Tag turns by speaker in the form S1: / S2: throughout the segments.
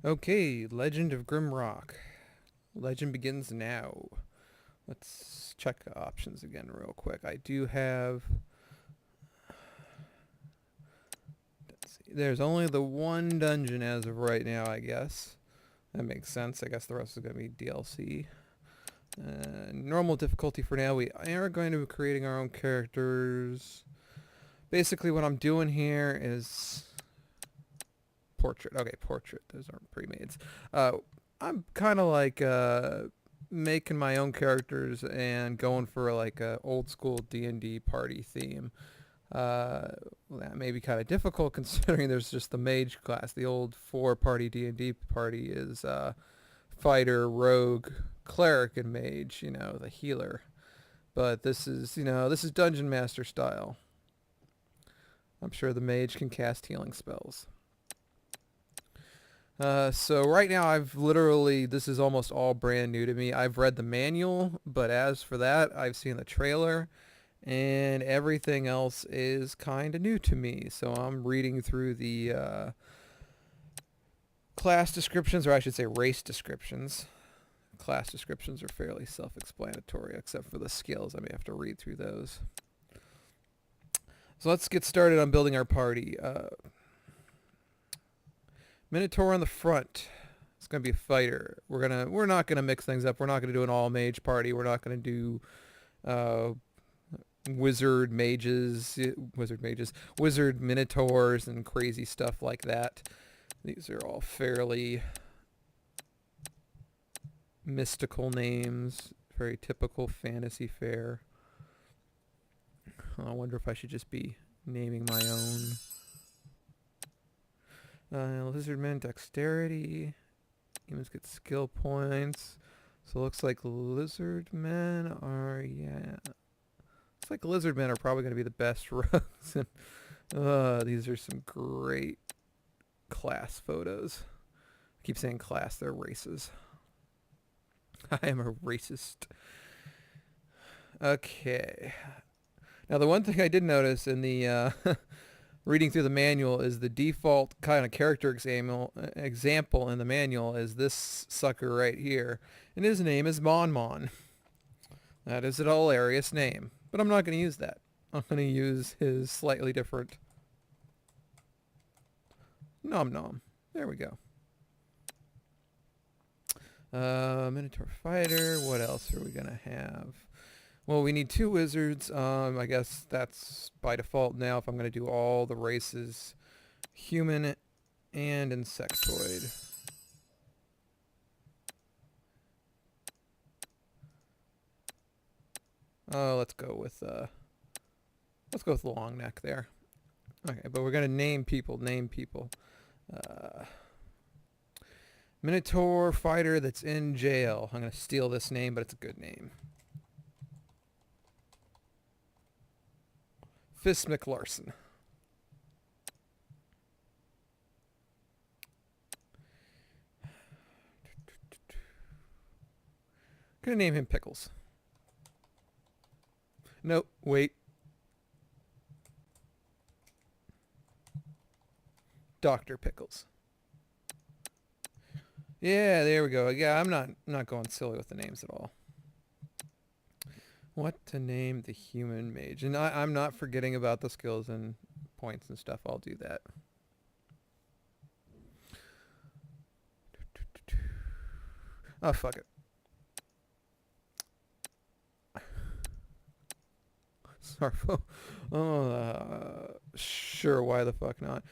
S1: Okay, Legend of Grimrock. Legend begins now. Let's check options again real quick. I do have... Let's see. There's only the one dungeon as of right now, I guess. That makes sense. I guess the rest is going to be DLC. Normal difficulty for now. We are going to be creating our own characters. Basically what I'm doing here is... Portrait. Okay, portrait. Those aren't pre-mades. I'm kind of like making my own characters and going for like a old school D&D party theme. That may be kind of difficult considering there's just the mage class. The old four-party D&D party is fighter, rogue, cleric, and mage. You know, the healer. But this is dungeon master style. I'm sure the mage can cast healing spells. So right now this is almost all brand new to me. I've read the manual, but as for that, I've seen the trailer, and everything else is kind of new to me. So I'm reading through the class descriptions, or I should say race descriptions. Class descriptions are fairly self-explanatory, except for the skills. I may have to read through those. So let's get started on building our party. Minotaur on the front. It's gonna be a fighter. We're not gonna mix things up. We're not gonna do an all mage party. We're not gonna do uh, wizard minotaurs, and crazy stuff like that. These are all fairly mystical names, very typical fantasy fare. I wonder if I should just be naming my own. Lizardmen, dexterity. Humans get skill points. So it looks like lizardmen are, yeah. Looks like lizardmen are probably going to be the best rogues. These are some great class photos. I keep saying class, they're races. I am a racist. Okay. Now the one thing I did notice in the reading through the manual is the default kind of character example in the manual is this sucker right here. And his name is Mon Mon. That is a hilarious name. But I'm not going to use that. I'm going to use his slightly different Nom Nom. There we go. Minotaur Fighter. What else are we going to have? Well, we need two wizards. I guess that's by default now if I'm going to do all the races. Human and insectoid. Let's go with long neck there. Okay, but we're going to name people. Minotaur Fighter that's in jail. I'm going to steal this name, but it's a good name. Fist McLarson. Gonna name him Pickles. Nope, wait. Dr. Pickles. Yeah, there we go. Yeah, I'm not going silly with the names at all. What to name the human mage? And I'm not forgetting about the skills and points and stuff. I'll do that. Oh, fuck it. Sarfo. Sure, why the fuck not?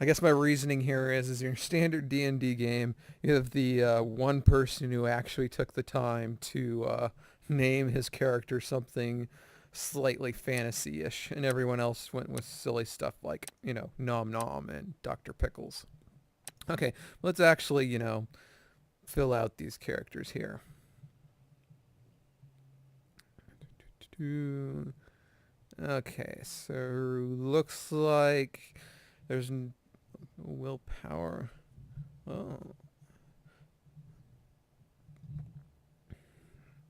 S1: I guess my reasoning here is your standard D&D game, you have the one person who actually took the time to name his character something slightly fantasy-ish, and everyone else went with silly stuff like, Nom Nom and Dr. Pickles. Okay, let's actually, fill out these characters here. Okay, so looks like there's willpower. Oh.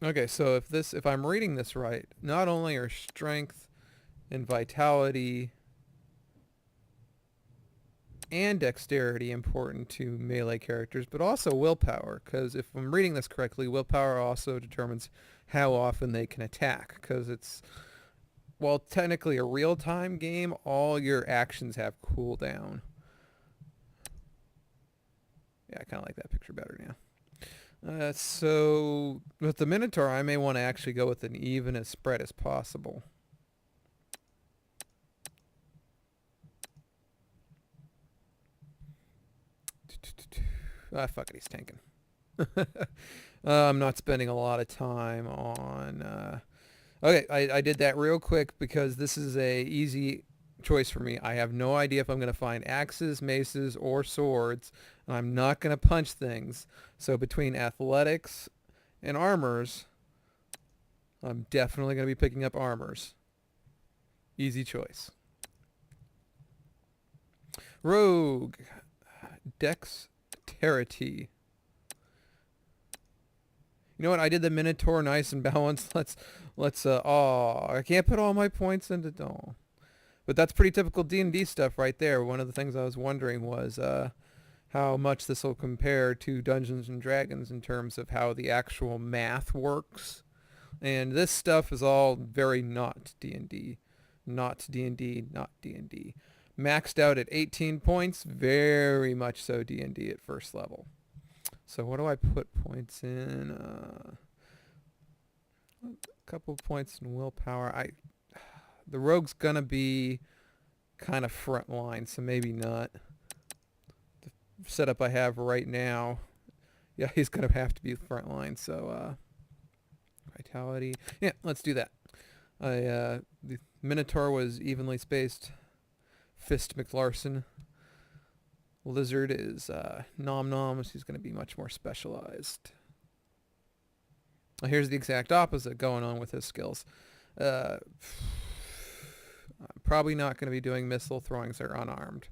S1: Okay, so if I'm reading this right, not only are strength and vitality and dexterity important to melee characters, but also willpower, because if I'm reading this correctly, willpower also determines how often they can attack, because it's, well, technically a real-time game, all your actions have cooldown. Yeah, I kind of like that picture better now. So with the Minotaur, I may want to actually go with an even as spread as possible. Fuck it, he's tanking. I'm not spending a lot of time on... Okay, I did that real quick because this is a easy choice for me. I have no idea if I'm going to find axes, maces, or swords. And I'm not going to punch things. So between athletics and armors, I'm definitely going to be picking up armors. Easy choice. Rogue. Dexterity. You know what? I did the Minotaur nice and balanced. I can't put all my points into, but that's pretty typical D&D stuff right there. One of the things I was wondering was how much this will compare to Dungeons and Dragons in terms of how the actual math works. And this stuff is all very not D&D. Not D&D, not D&D. Maxed out at 18 points, very much so D&D at first level. So what do I put points in? A couple of points in willpower. The rogue's gonna be kind of front line, so maybe not. The setup I have right now, yeah, he's gonna have to be front line. So vitality, yeah, let's do that. The Minotaur was evenly spaced. Fist McLarson. Lizard is Nom Nom. She's going to be much more specialized. Here's the exact opposite going on with his skills. I'm probably not going to be doing missile throwings that are unarmed.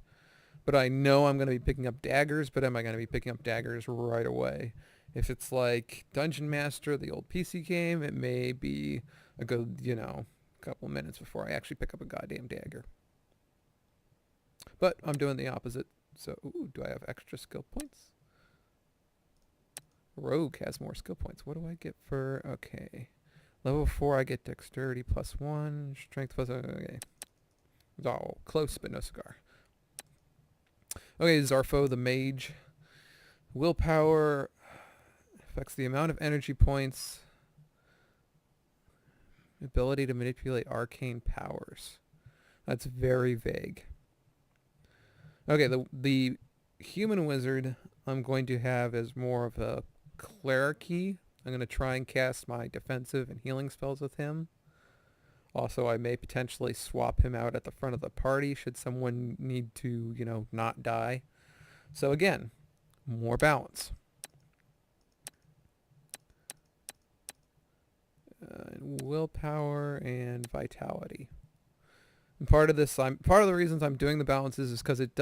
S1: But I know I'm going to be picking up daggers, but am I going to be picking up daggers right away? If it's like Dungeon Master, the old PC game, it may be a good, couple minutes before I actually pick up a goddamn dagger. But I'm doing the opposite. So, do I have extra skill points? Rogue has more skill points. What do I get for... Okay. Level 4, I get dexterity plus 1. Strength plus... Okay. Oh, close, but no cigar. Okay, Zarfo the Mage. Willpower affects the amount of energy points. Ability to manipulate arcane powers. That's very vague. Okay, the human wizard I'm going to have as more of a cleric-y. I'm going to try and cast my defensive and healing spells with him. Also, I may potentially swap him out at the front of the party should someone need to, not die. So again, more balance. Willpower and vitality. And part of the reasons I'm doing the balances is because it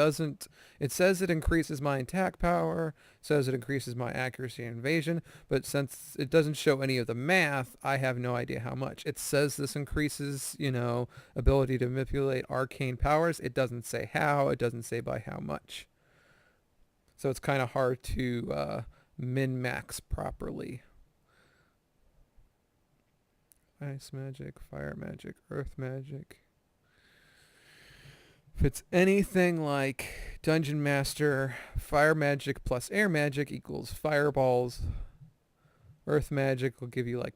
S1: says it increases my attack power, says it increases my accuracy and evasion, but since it doesn't show any of the math, I have no idea how much. It says this increases, ability to manipulate arcane powers. It doesn't say how, it doesn't say by how much. So it's kind of hard to min-max properly. Ice magic, fire magic, earth magic. If it's anything like Dungeon Master, fire magic plus air magic equals fireballs. Earth magic will give you I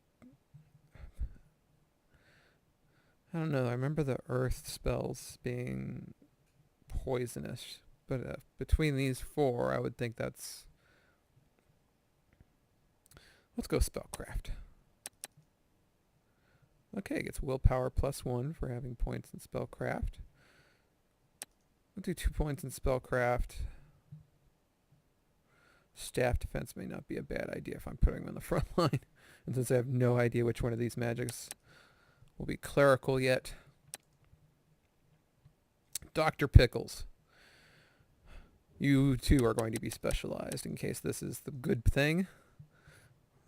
S1: don't know, I remember the earth spells being poisonous. But between these four, I would think that's... Let's go spellcraft. Okay, it gets willpower plus 1 for having points in spellcraft. We'll do 2 points in spellcraft. Staff defense may not be a bad idea if I'm putting them in the front line. And since I have no idea which one of these magics will be clerical yet. Dr. Pickles. You too are going to be specialized in case this is the good thing.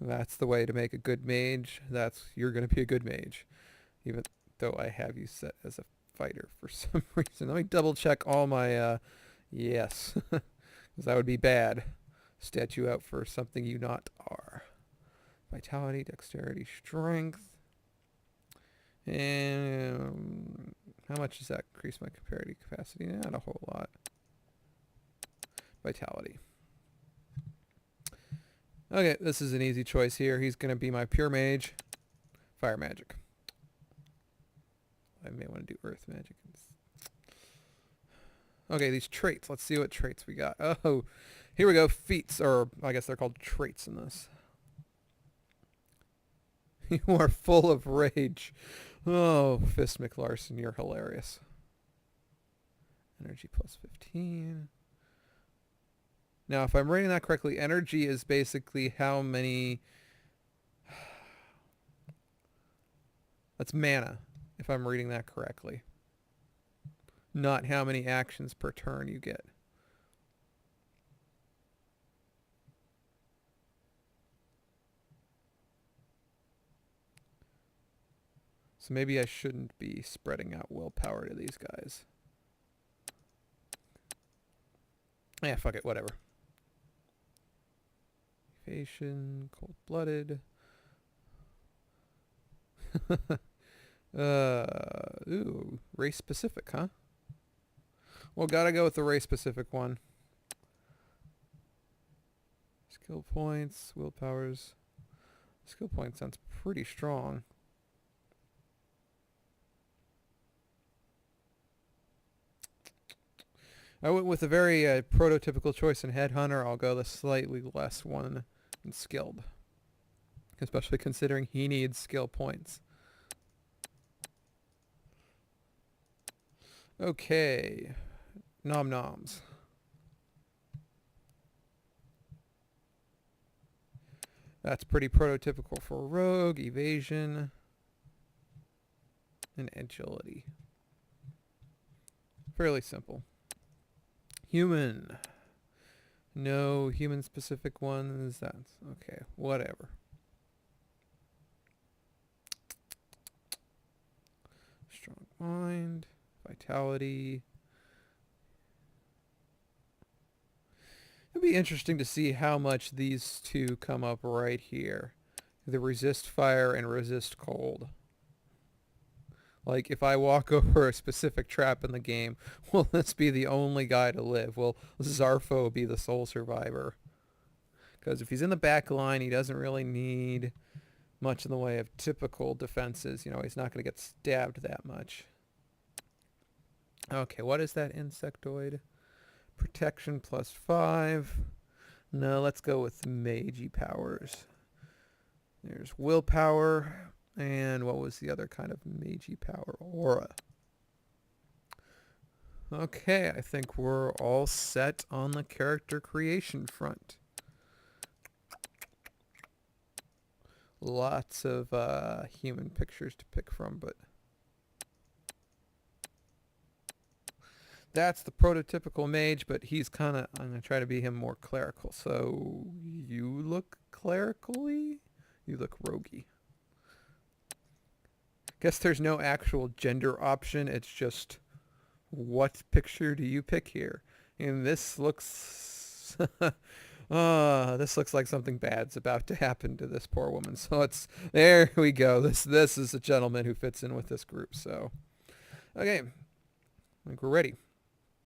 S1: That's the way to make a good mage. You're going to be a good mage. Even though I have you set as a fighter for some reason. Let me double check all my Yes. Because that would be bad. Stat you out for something you not are. Vitality, dexterity, strength. And how much does that increase my comparative capacity? Not a whole lot. Vitality. Okay, this is an easy choice here. He's going to be my pure mage. Fire magic. I may want to do earth magic. Okay, these traits. Let's see what traits we got. Oh, here we go. Feats, or I guess they're called traits in this. You are full of rage. Oh, Fist McLarson, you're hilarious. Energy plus 15. Now, if I'm reading that correctly, energy is basically how many... That's mana, if I'm reading that correctly. Not how many actions per turn you get. So maybe I shouldn't be spreading out willpower to these guys. Yeah, fuck it, whatever. Evasion, cold-blooded. Ooh, race-specific, huh? Well, gotta go with the race-specific one. Skill points, willpowers. Skill point sounds pretty strong. I went with a very prototypical choice in Headhunter. I'll go the slightly less one in Skilled. Especially considering he needs skill points. Okay. Nom noms. That's pretty prototypical for Rogue, Evasion, and Agility. Fairly simple. Human. No human specific ones. That's okay. Whatever. Strong mind. Vitality. It'd be interesting to see how much these two come up right here. The resist fire and resist cold. Like, if I walk over a specific trap in the game, will this be the only guy to live? Will Zarfo be the sole survivor? Because if he's in the back line, he doesn't really need much in the way of typical defenses. You know, he's not going to get stabbed that much. Okay, what is that insectoid? Protection plus 5. No, let's go with magey powers. There's willpower. And what was the other kind of magey power? Aura. Okay, I think we're all set on the character creation front. Lots of human pictures to pick from, but that's the prototypical mage, but he's kind of, I'm going to try to be him more clerical. So you look clerical-y? You look roguey. Guess there's no actual gender option. It's just, what picture do you pick here? And this looks... this looks like something bad's about to happen to this poor woman. So it's... There we go. This is a gentleman who fits in with this group. So, okay. I think we're ready.